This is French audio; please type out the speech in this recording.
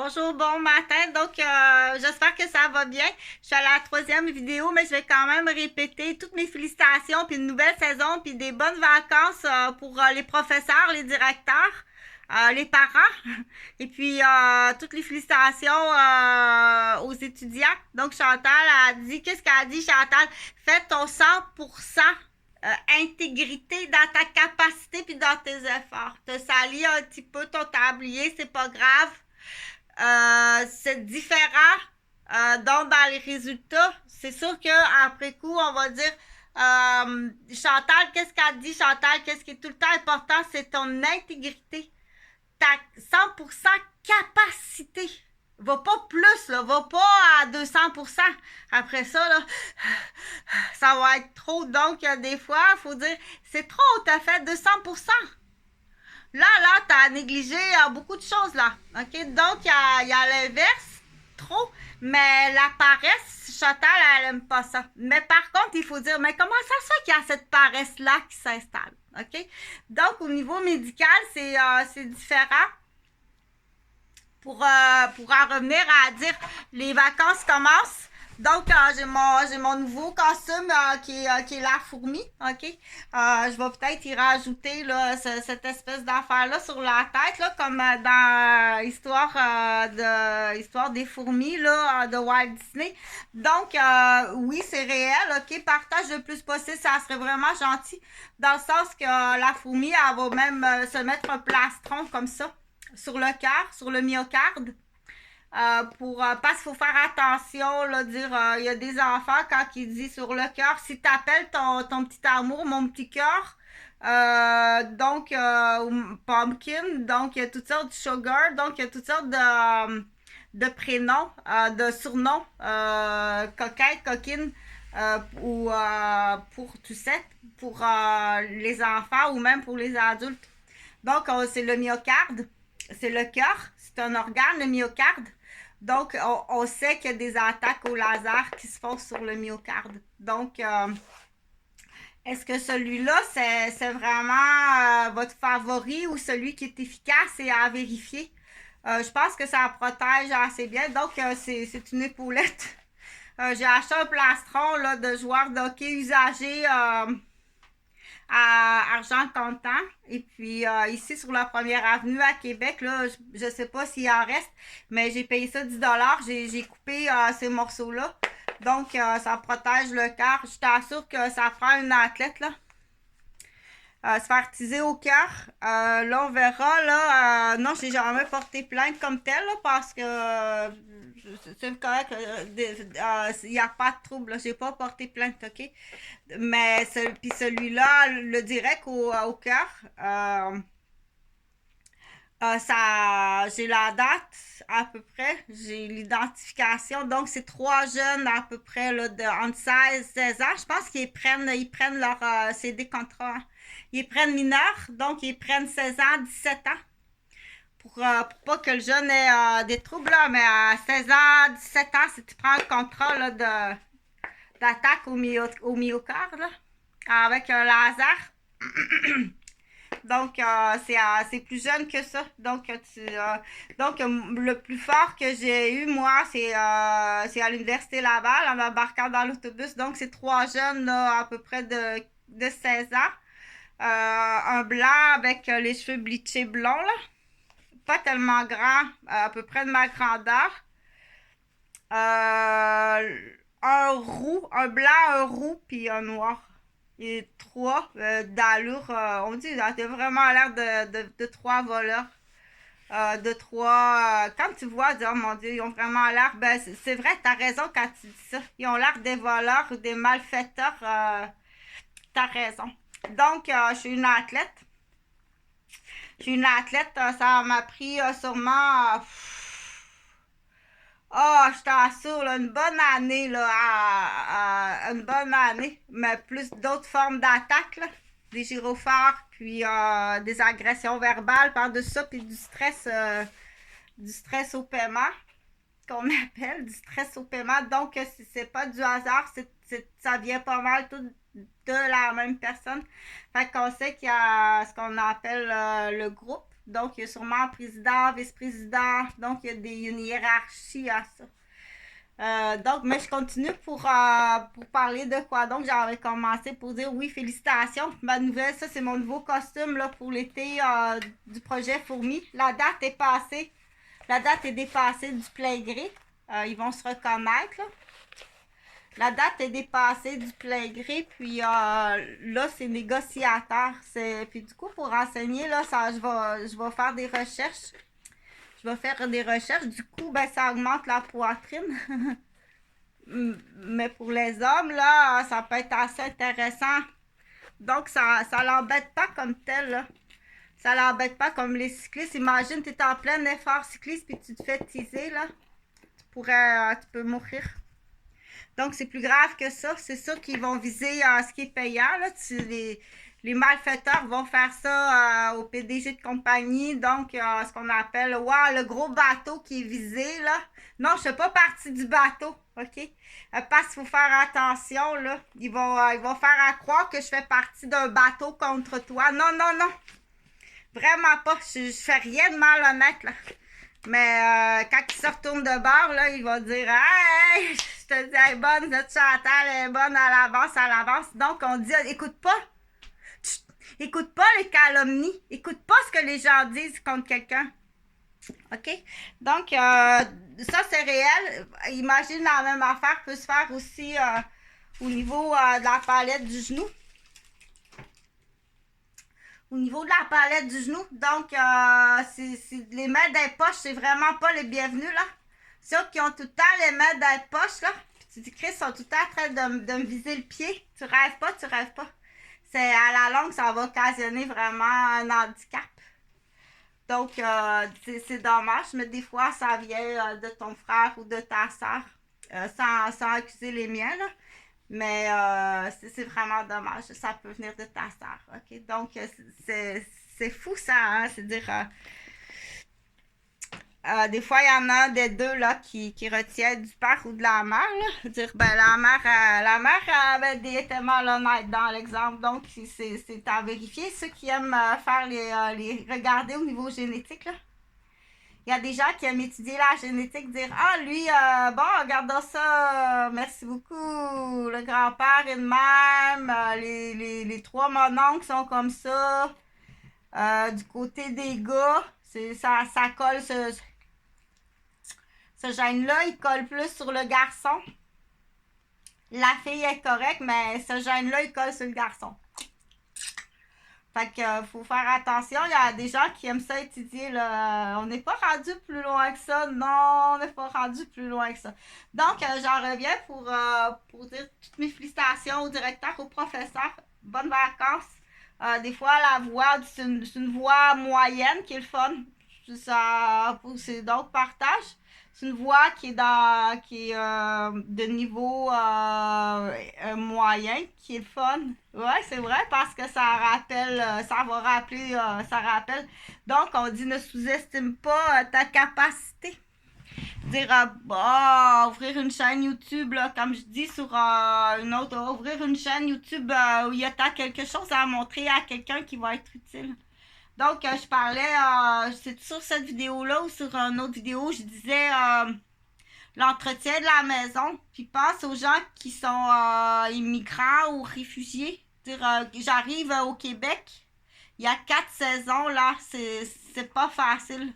Bonjour, bon matin. J'espère que ça va bien. Je suis à la troisième vidéo, mais je vais quand même répéter toutes mes félicitations, puis une nouvelle saison, puis des bonnes vacances pour les professeurs, les directeurs, les parents, et puis toutes les félicitations aux étudiants. Donc, Chantal a dit, qu'est-ce qu'elle a dit, Chantal? Fais ton 100% intégrité dans ta capacité puis dans tes efforts. Te salir un petit peu ton tablier, c'est pas grave. C'est différent. Donc, dans les résultats, c'est sûr qu'après coup, on va dire Chantal, qu'est-ce qu'elle dit, Chantal? Qu'est-ce qui est tout le temps important? C'est ton intégrité. Ta 100% capacité. Va pas plus, là. Va pas à 200%. Après ça, là, ça va être trop. Donc, des fois, il faut dire, c'est trop, t'as fait 200%. Là, t'as négligé beaucoup de choses, là. OK? Donc, il y a l'inverse, trop, mais la paresse, Chantal, elle aime pas ça. Mais par contre, il faut dire, mais comment ça se fait qu'il y a cette paresse-là qui s'installe? OK? Donc, au niveau médical, c'est différent. Pour en revenir à dire, les vacances commencent. Donc, j'ai mon nouveau costume qui est la fourmi, OK? Je vais peut-être y rajouter là, cette espèce d'affaire-là sur la tête, là, comme dans Histoire des fourmis là, de Walt Disney. Donc, oui, c'est réel, OK? Partage le plus possible, ça serait vraiment gentil. Dans le sens que la fourmi, elle va même se mettre un plastron comme ça sur le cœur, sur le myocarde. Parce qu'il faut faire attention, là, dire, il y a des enfants, quand ils disent sur le cœur, si t'appelles ton petit amour, mon petit cœur, pumpkin, donc il y a toutes sortes de sugar, donc il y a toutes sortes de prénoms, de surnoms, coquette, coquine, ou pour, tu sais, pour les enfants ou même pour les adultes. Donc, c'est le myocarde, c'est le cœur, c'est un organe, le myocarde. Donc, on sait qu'il y a des attaques au laser qui se font sur le myocarde. Donc, est-ce que celui-là, c'est vraiment votre favori ou celui qui est efficace et à vérifier? Je pense que ça protège assez bien. Donc, c'est une épaulette. J'ai acheté un plastron là, de joueur de hockey usagé à argent comptant. Et puis ici sur la première avenue à Québec, là, je sais pas s'il en reste, mais j'ai payé ça 10 $. J'ai coupé ces morceaux-là. Donc ça protège le cœur. Je t'assure que ça prend une athlète là. Se faire teaser au cœur. Là, on verra. Là, non, j'ai jamais porté plainte comme tel, là, parce que c'est correct. Il n'y a pas de trouble. J'ai pas porté plainte, OK? Mais puis celui-là, le direct au cœur, j'ai la date à peu près, j'ai l'identification. Donc, c'est 3 jeunes à peu près là, entre 16 et 16 ans. Je pense qu'ils prennent leur CD contrat. Hein. Ils prennent mineurs, donc ils prennent 16 ans, 17 ans. Pour pas que le jeune ait des troubles, là, mais à 16 ans, 17 ans, si tu prends un contrat là, d'attaque au myocarde, là, avec un laser. Donc, c'est plus jeune que ça. Le plus fort que j'ai eu, moi, c'est à l'Université Laval, en embarquant dans l'autobus. Donc, c'est 3 jeunes, là, à peu près de 16 ans. Un blanc avec les cheveux bleachés blonds, là. Pas tellement grand, à peu près de ma grandeur. Un blanc, un roux, puis un noir. Et 3 d'allure. On dit, il a vraiment l'air de 3 voleurs. De 3. Quand tu vois, dire, oh mon Dieu, ils ont vraiment l'air. Ben, c'est vrai, t'as raison quand tu dis ça. Ils ont l'air des voleurs ou des malfaiteurs. T'as raison. Donc, je suis une athlète. Je suis une athlète. Ça m'a pris sûrement. Je t'assure, là, une bonne année, là, une bonne année, mais plus d'autres formes d'attaques, là, des gyrophares, puis des agressions verbales par-dessus ça, puis du stress au paiement, qu'on appelle, du stress au paiement. Donc, c'est pas du hasard, ça vient pas mal tout de la même personne. Fait qu'on sait qu'il y a ce qu'on appelle le groupe. Donc, il y a sûrement président, vice-président. Donc, il y a une hiérarchie à ça. Donc, mais je continue pour parler de quoi. Donc, j'avais commencé pour dire oui, félicitations. Ma nouvelle, ça, c'est mon nouveau costume là, pour l'été du projet Fourmi. La date est passée. La date est dépassée du plein gré. Ils vont se reconnaître. Là. La date est dépassée du plein gré. Puis là, c'est négociateur. Puis du coup, pour renseigner, là, je vais faire des recherches. Je vais faire des recherches. Du coup, ben, ça augmente la poitrine. Mais pour les hommes, là, ça peut être assez intéressant. Donc, ça l'embête pas comme tel, là. Ça l'embête pas comme les cyclistes. Imagine, tu es en plein effort cycliste puis tu te fais teaser, là. Tu peux mourir. Donc, c'est plus grave que ça. C'est sûr qu'ils vont viser ce qui est payant, là. Les malfaiteurs vont faire ça au PDG de compagnie. Donc, ce qu'on appelle, le gros bateau qui est visé, là. Non, je ne fais pas partie du bateau, OK? Parce qu'il faut faire attention, là. Ils vont faire croire que je fais partie d'un bateau contre toi. Non, non, non. Vraiment pas. Je fais rien de malhonnête, là. Mais quand il se retourne de bord, là, il va dire hey, je te dis, elle est bonne, notre Chantal est bonne à l'avance, à l'avance. Donc, on dit écoute pas. Écoute pas les calomnies. Écoute pas ce que les gens disent contre quelqu'un. OK? Donc, ça, c'est réel. Imagine la même affaire peut se faire aussi au niveau de la palette du genou. Au niveau de la palette du genou. Donc, les mains dans les poches, c'est vraiment pas les bienvenus, là. Ceux qui ont tout le temps les mains dans les poches, là. Puis tu dis, Chris, sont tout le temps en train de me viser le pied. Tu rêves pas, tu rêves pas. C'est à la longue, ça va occasionner vraiment un handicap. Donc, c'est dommage, mais des fois, ça vient de ton frère ou de ta soeur, sans accuser les miens, là. Mais c'est vraiment dommage. Ça peut venir de ta soeur. OK? Donc, c'est fou ça. Hein? C'est-à-dire, des fois, il y en a des deux là, qui retiennent du père ou de la mère. Là. Dire, ben, la mère avait été malhonnête dans l'exemple. Donc, c'est à vérifier. Ceux qui aiment faire les regarder au niveau génétique, là. Il y a des gens qui aiment étudier la génétique, dire ah, lui, bon, regardons ça, merci beaucoup. Le grand-père est de même, les trois mononcles sont comme ça. Du côté des gars, ça colle, ce gène-là, il colle plus sur le garçon. La fille est correcte, mais ce gène-là, il colle sur le garçon. Fait que faut faire attention. Il y a des gens qui aiment ça étudier. Là. On n'est pas rendu plus loin que ça. Non, on n'est pas rendu plus loin que ça. Donc, j'en reviens pour dire toutes mes félicitations au directeur, au professeur. Bonnes vacances. Des fois, la voix, c'est une voix moyenne qui est le fun. C'est donc partage. C'est une voix qui est de niveau moyen, qui est le fun. Ouais, c'est vrai, parce que ça rappelle, ça rappelle. Donc, on dit ne sous-estime pas ta capacité. Dire, ouvrir une chaîne YouTube, là, comme je dis sur une autre, ouvrir une chaîne YouTube où il y a quelque chose à montrer à quelqu'un qui va être utile. Donc, je parlais, c'est sur cette vidéo-là ou sur une autre vidéo, je disais l'entretien de la maison. Puis pense aux gens qui sont immigrants ou réfugiés. J'arrive au Québec, il y a 4 saisons, là, c'est pas facile.